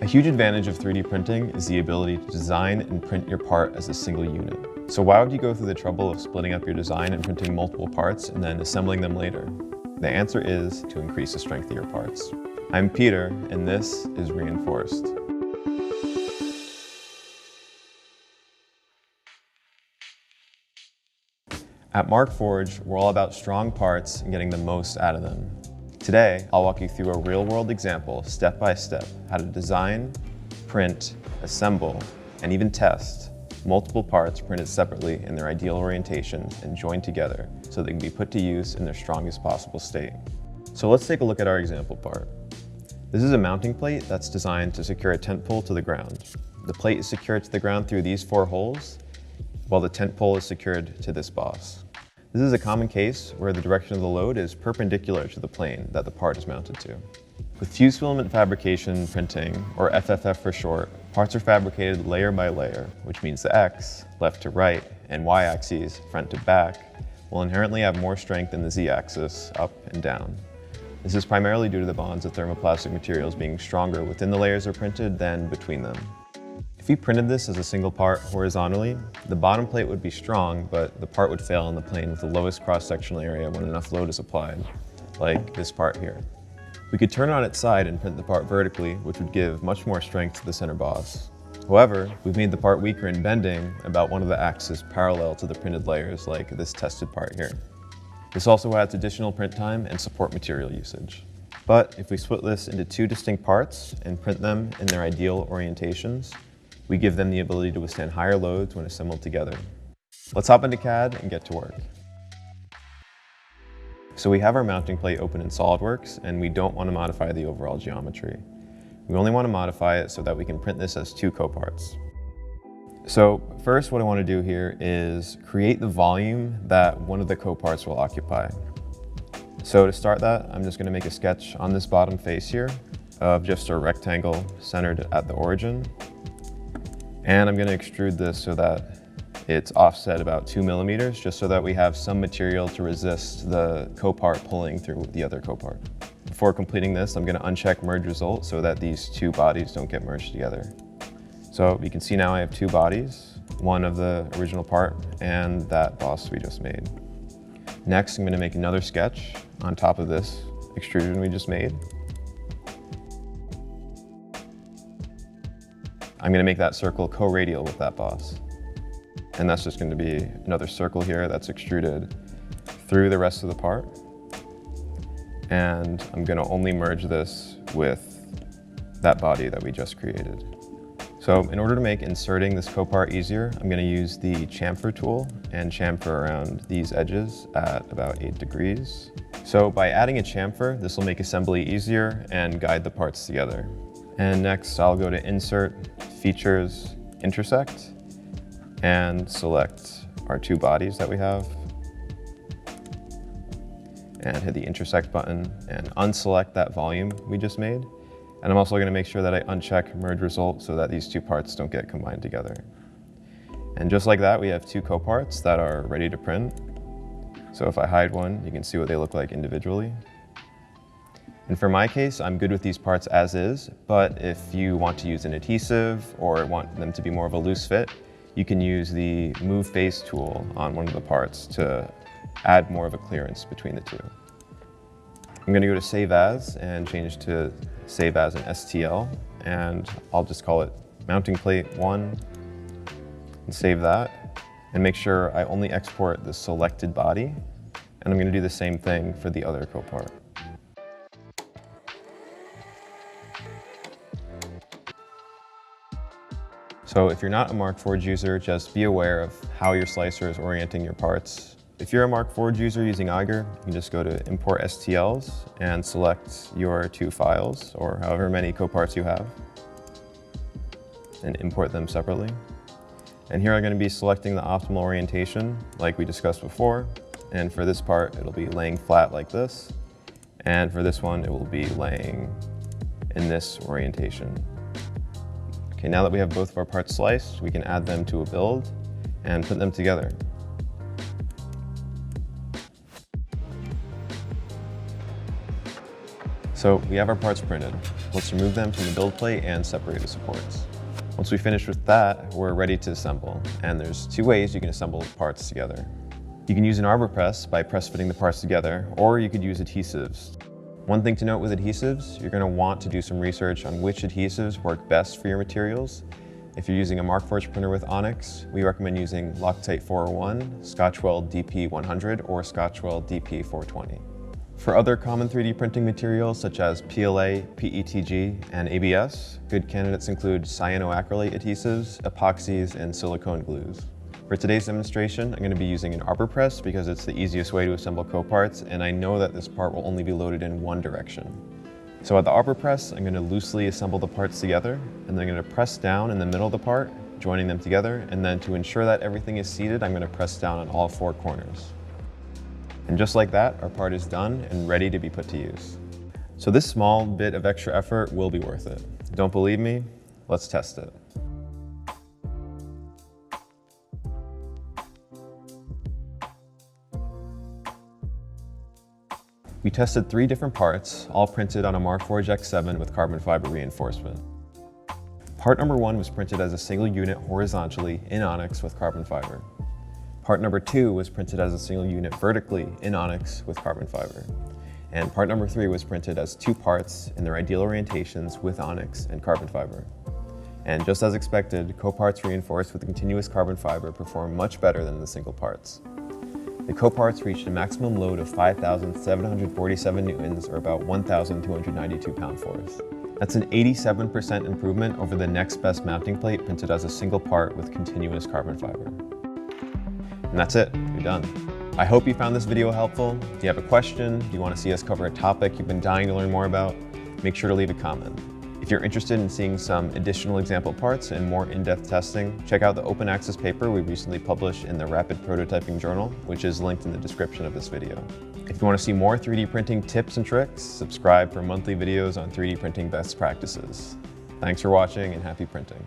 A huge advantage of 3D printing is the ability to design and print your part as a single unit. So why would you go through the trouble of splitting up your design and printing multiple parts and then assembling them later? The answer is to increase the strength of your parts. I'm Peter, and this is Reinforced. At Markforged, we're all about strong parts and getting the most out of them. Today, I'll walk you through a real-world example, step by step, how to design, print, assemble, and even test multiple parts printed separately in their ideal orientation and joined together so they can be put to use in their strongest possible state. So let's take a look at our example part. This is a mounting plate that's designed to secure a tent pole to the ground. The plate is secured to the ground through these 4 holes, while the tent pole is secured to this boss. This is a common case where the direction of the load is perpendicular to the plane that the part is mounted to. With fused filament fabrication printing, or FFF for short, parts are fabricated layer by layer, which means the X, left to right, and Y axes, front to back, will inherently have more strength than the Z axis, up and down. This is primarily due to the bonds of thermoplastic materials being stronger within the layers are printed than between them. If we printed this as a single part horizontally, the bottom plate would be strong, but the part would fail on the plane with the lowest cross-sectional area when enough load is applied, like this part here. We could turn it on its side and print the part vertically, which would give much more strength to the center boss. However, we've made the part weaker in bending about one of the axes parallel to the printed layers, like this tested part here. This also adds additional print time and support material usage. But if we split this into 2 distinct parts and print them in their ideal orientations, we give them the ability to withstand higher loads when assembled together. Let's hop into CAD and get to work. So we have our mounting plate open in SOLIDWORKS, and we don't want to modify the overall geometry. We only want to modify it so that we can print this as 2 coparts. So first, what I want to do here is create the volume that one of the coparts will occupy. So to start that, I'm just going to make a sketch on this bottom face here of just a rectangle centered at the origin. And I'm going to extrude this so that it's offset about 2 millimeters, just so that we have some material to resist the copart pulling through the other copart. Before completing this, I'm going to uncheck merge result so that these 2 bodies don't get merged together. So you can see now I have 2 bodies, one of the original part and that boss we just made. Next, I'm going to make another sketch on top of this extrusion we just made. I'm going to make that circle co-radial with that boss. And that's just going to be another circle here that's extruded through the rest of the part. And I'm going to only merge this with that body that we just created. So in order to make inserting this copart easier, I'm going to use the chamfer tool and chamfer around these edges at about 8 degrees. So by adding a chamfer, this will make assembly easier and guide the parts together. And next, I'll go to Insert, Features, Intersect, and select our 2 bodies that we have. And hit the Intersect button and unselect that volume we just made. And I'm also going to make sure that I uncheck Merge Result so that these 2 parts don't get combined together. And just like that, we have 2 coparts that are ready to print. So if I hide one, you can see what they look like individually. And for my case, I'm good with these parts as is, but if you want to use an adhesive or want them to be more of a loose fit, you can use the Move Face tool on one of the parts to add more of a clearance between the 2. I'm going to go to Save As and change to Save As an STL, and I'll just call it Mounting Plate 1 and save that, and make sure I only export the selected body, and I'm going to do the same thing for the other copart. So if you're not a Markforged user, just be aware of how your slicer is orienting your parts. If you're a Markforged user using Augur, you can just go to Import STLs and select your 2 files, or however many coparts you have, and import them separately. And here I'm going to be selecting the optimal orientation, like we discussed before. And for this part, it'll be laying flat like this. And for this one, it will be laying in this orientation. Okay, now that we have both of our parts sliced, we can add them to a build and put them together. So we have our parts printed. Let's remove them from the build plate and separate the supports. Once we finish with that, we're ready to assemble. And there's two ways you can assemble parts together. You can use an arbor press by press fitting the parts together, or you could use adhesives. One thing to note with adhesives, you're going to want to do some research on which adhesives work best for your materials. If you're using a Markforged printer with Onyx, we recommend using Loctite 401, Scotchweld DP100, or Scotchweld DP420. For other common 3D printing materials such as PLA, PETG, and ABS, good candidates include cyanoacrylate adhesives, epoxies, and silicone glues. For today's demonstration, I'm going to be using an arbor press because it's the easiest way to assemble co-parts, and I know that this part will only be loaded in one direction. So at the arbor press, I'm going to loosely assemble the parts together, and then I'm going to press down in the middle of the part, joining them together, and then to ensure that everything is seated, I'm going to press down on all four corners. And just like that, our part is done and ready to be put to use. So this small bit of extra effort will be worth it. Don't believe me? Let's test it. We tested 3 different parts, all printed on a Markforged X7 with carbon fiber reinforcement. Part number 1 was printed as a single unit horizontally in Onyx with carbon fiber. Part number 2 was printed as a single unit vertically in Onyx with carbon fiber. And part number 3 was printed as 2 parts in their ideal orientations with Onyx and carbon fiber. And just as expected, co-parts reinforced with continuous carbon fiber perform much better than the single parts. The co-parts reached a maximum load of 5,747 newtons, or about 1,292 pound-force. That's an 87% improvement over the next best mounting plate printed as a single part with continuous carbon fiber. And that's it, you're done. I hope you found this video helpful. Do you have a question? Do you want to see us cover a topic you've been dying to learn more about? Make sure to leave a comment. If you're interested in seeing some additional example parts and more in-depth testing, check out the open access paper we recently published in the Rapid Prototyping Journal, which is linked in the description of this video. If you want to see more 3D printing tips and tricks, subscribe for monthly videos on 3D printing best practices. Thanks for watching and happy printing.